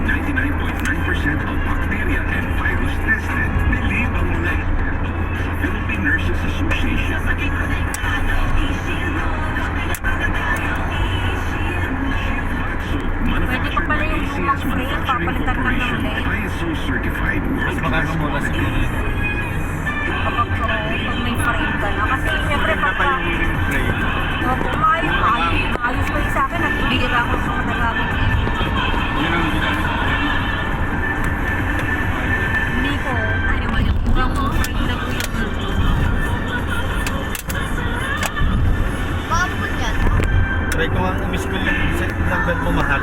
99.9% of bacteria and virus tested. Believe ang mga eksperto sa Philippine Nurses Association. Pwede pa pala yung lumang frame, papalitan lang ng ulit. ISO certified world class quality. Kapag may frame ka na. Kasi siyempre pagka maayos pa yung sa akin at bigyan ako sa mga nagamit. Hindi po. Ano ba yung kurang frame na po yung Baka po yan. Try ko nga umiskol yung number mo mahal.